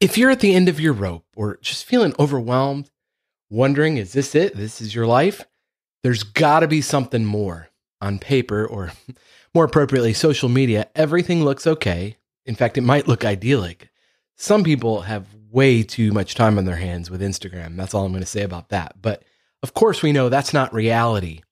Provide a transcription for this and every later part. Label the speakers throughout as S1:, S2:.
S1: If you're at the end of your rope or just feeling overwhelmed, wondering, is this it? This is your life? There's got to be something more. On paper, or more appropriately, social media, everything looks okay. In fact, it might look idyllic. Some people have way too much time on their hands with Instagram. That's all I'm going to say about that. But of course, we know that's not reality.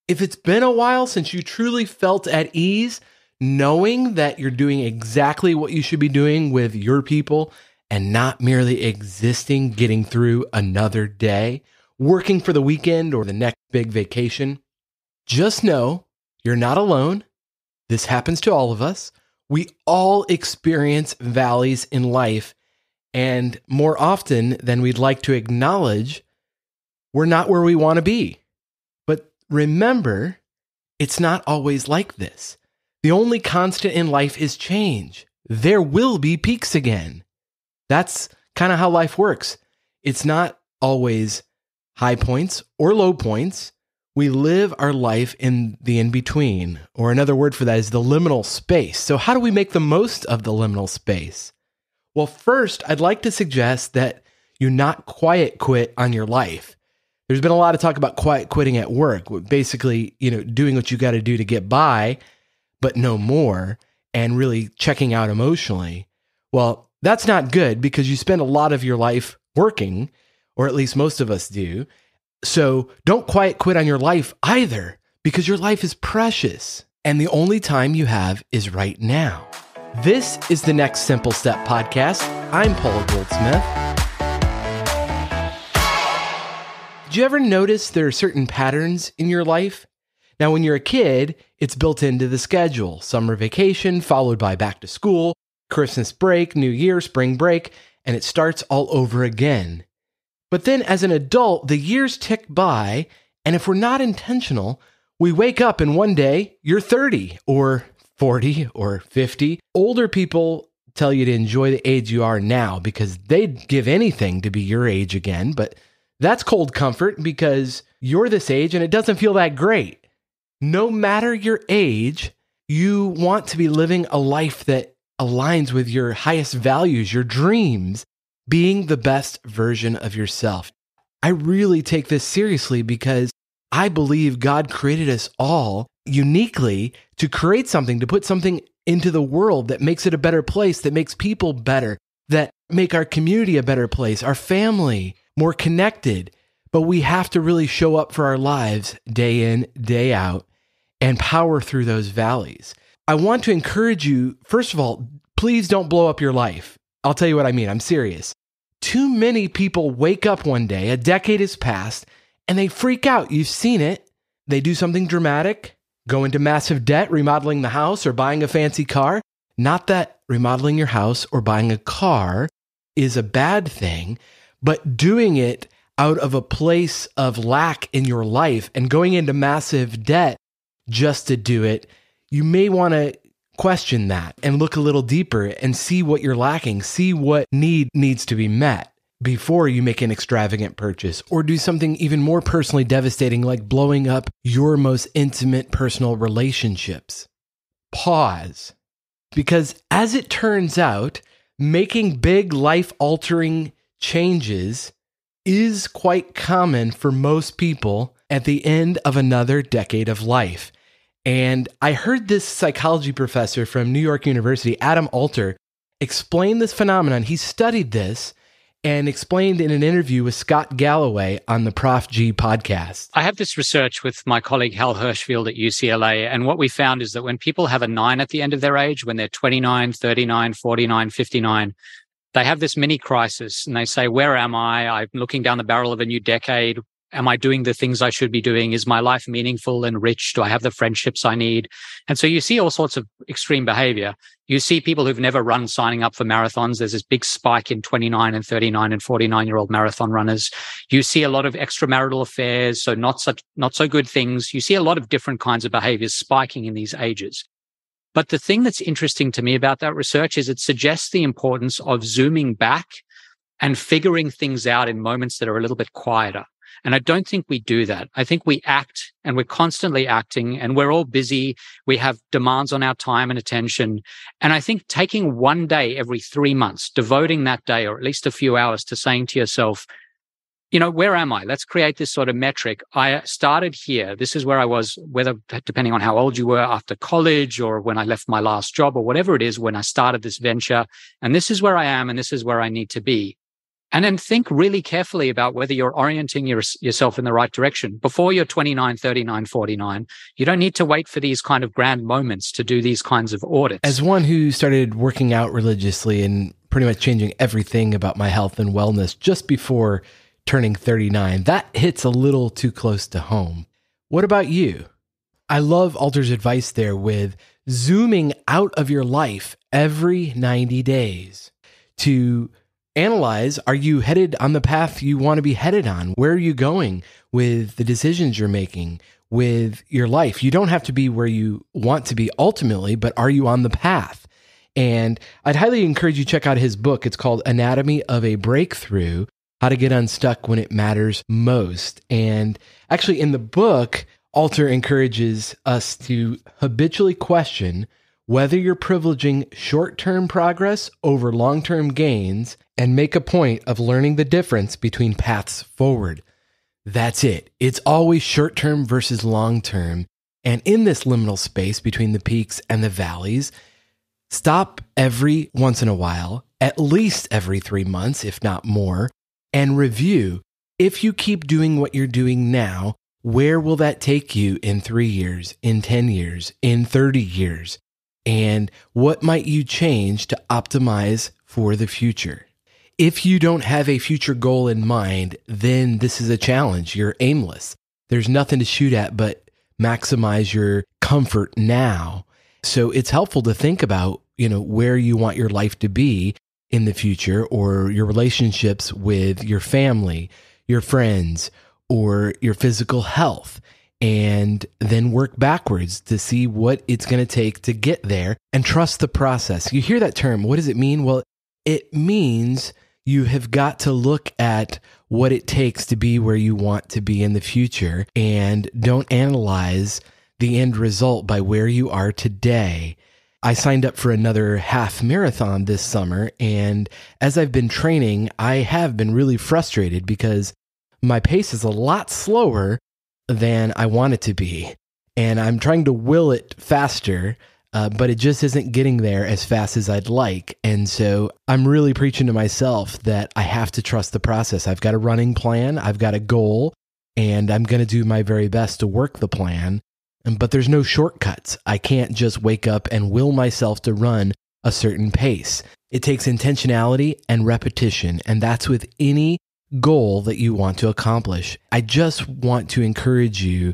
S1: If it's been a while since you truly felt at ease, knowing that you're doing exactly what you should be doing with your people and not merely existing, getting through another day, working for the weekend or the next big vacation, just know you're not alone. This happens to all of us. We all experience valleys in life, and more often than we'd like to acknowledge, we're not where we want to be. But remember, it's not always like this. The only constant in life is change. There will be peaks again. That's kind of how life works. It's not always high points or low points. We live our life in the in-between, or another word for that is the liminal space. So how do we make the most of the liminal space? Well, first, I'd like to suggest that you not quiet quit on your life. There's been a lot of talk about quiet quitting at work, basically, doing what you got to do to get by, but no more, and really checking out emotionally. Well, that's not good because you spend a lot of your life working, or at least most of us do. So don't quiet quit on your life either, because your life is precious and the only time you have is right now. This is the Next Simple Step podcast. I'm Paul Goldsmith. Did you ever notice there are certain patterns in your life? Now, when you're a kid, it's built into the schedule. Summer vacation, followed by back to school, Christmas break, New Year, spring break, and it starts all over again. But then as an adult, the years tick by, and if we're not intentional, we wake up and one day you're 30 or 40 or 50. Older people tell you to enjoy the age you are now because they'd give anything to be your age again, but that's cold comfort because you're this age and it doesn't feel that great. No matter your age, you want to be living a life that aligns with your highest values, your dreams, being the best version of yourself. I really take this seriously because I believe God created us all uniquely to create something, to put something into the world that makes it a better place, that makes people better, that make our community a better place, our family more connected. But we have to really show up for our lives day in, day out, and power through those valleys. I want to encourage you, first of all, please don't blow up your life. I'll tell you what I mean. I'm serious. Too many people wake up one day, a decade has passed, and they freak out. You've seen it. They do something dramatic, go into massive debt, remodeling the house or buying a fancy car. Not that remodeling your house or buying a car is a bad thing, but doing it out of a place of lack in your life and going into massive debt just to do it, you may want to question that and look a little deeper and see what you're lacking, see what need needs to be met before you make an extravagant purchase or do something even more personally devastating like blowing up your most intimate personal relationships. Pause. Because as it turns out, making big life-altering changes is quite common for most people at the end of another decade of life. And I heard this psychology professor from New York University, Adam Alter, explain this phenomenon. He studied this and explained in an interview with Scott Galloway on the Prof G podcast.
S2: I have this research with my colleague Hal Hirschfield at UCLA, and what we found is that when people have a 9 at the end of their age, when they're 29, 39, 49, 59, they have this mini crisis and they say, where am I? I'm looking down the barrel of a new decade. Am I doing the things I should be doing? Is my life meaningful and rich? Do I have the friendships I need? And so you see all sorts of extreme behavior. You see people who've never run signing up for marathons. There's this big spike in 29 and 39 and 49-year-old marathon runners. You see a lot of extramarital affairs, so not so good things. You see a lot of different kinds of behaviors spiking in these ages. But the thing that's interesting to me about that research is it suggests the importance of zooming back and figuring things out in moments that are a little bit quieter. And I don't think we do that. I think we act, and we're constantly acting, and we're all busy. We have demands on our time and attention. And I think taking one day every 3 months, devoting that day or at least a few hours to saying to yourself, where am I? Let's create this sort of metric. I started here. This is where I was, whether depending on how old you were after college or when I left my last job or whatever it is, when I started this venture. And this is where I am, and this is where I need to be. And then think really carefully about whether you're orienting yourself in the right direction. Before you're 29, 39, 49, you don't need to wait for these kind of grand moments to do these kinds of audits.
S1: As one who started working out religiously and pretty much changing everything about my health and wellness just before turning 39, that hits a little too close to home. What about you? I love Alter's advice there with zooming out of your life every 90 days to analyze, are you headed on the path you want to be headed on? Where are you going with the decisions you're making with your life? You don't have to be where you want to be ultimately, but are you on the path? And I'd highly encourage you to check out his book. It's called Anatomy of a Breakthrough: How to Get Unstuck When It Matters Most. And actually in the book, Alter encourages us to habitually question whether you're privileging short-term progress over long-term gains and make a point of learning the difference between paths forward. That's it. It's always short-term versus long-term. And in this liminal space between the peaks and the valleys, stop every once in a while, at least every 3 months, if not more, and review. If you keep doing what you're doing now, where will that take you in 3 years, in 10 years, in 30 years? And what might you change to optimize for the future? If you don't have a future goal in mind, then this is a challenge. You're aimless. There's nothing to shoot at but maximize your comfort now. So it's helpful to think about, where you want your life to be in the future, or your relationships with your family, your friends, or your physical health, and then work backwards to see what it's going to take to get there and trust the process. You hear that term. What does it mean? Well, it means you have got to look at what it takes to be where you want to be in the future, and don't analyze the end result by where you are today. I signed up for another half marathon this summer, and as I've been training, I have been really frustrated because my pace is a lot slower than I want it to be. And I'm trying to will it faster, but it just isn't getting there as fast as I'd like. And so I'm really preaching to myself that I have to trust the process. I've got a running plan, I've got a goal, and I'm going to do my very best to work the plan. But there's no shortcuts. I can't just wake up and will myself to run a certain pace. It takes intentionality and repetition, and that's with any goal that you want to accomplish. I just want to encourage you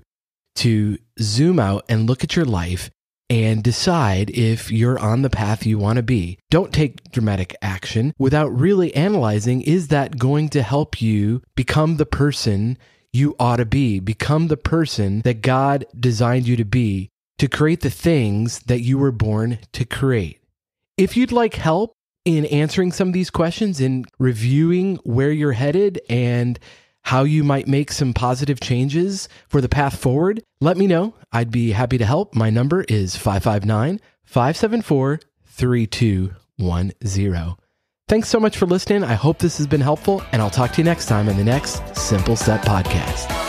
S1: to zoom out and look at your life and decide if you're on the path you want to be. Don't take dramatic action without really analyzing, is that going to help you become the person you ought to be, become the person that God designed you to be, to create the things that you were born to create. If you'd like help in answering some of these questions and reviewing where you're headed and how you might make some positive changes for the path forward, let me know. I'd be happy to help. My number is 559-574-3210. Thanks so much for listening. I hope this has been helpful, and I'll talk to you next time in the next Simple Step Podcast.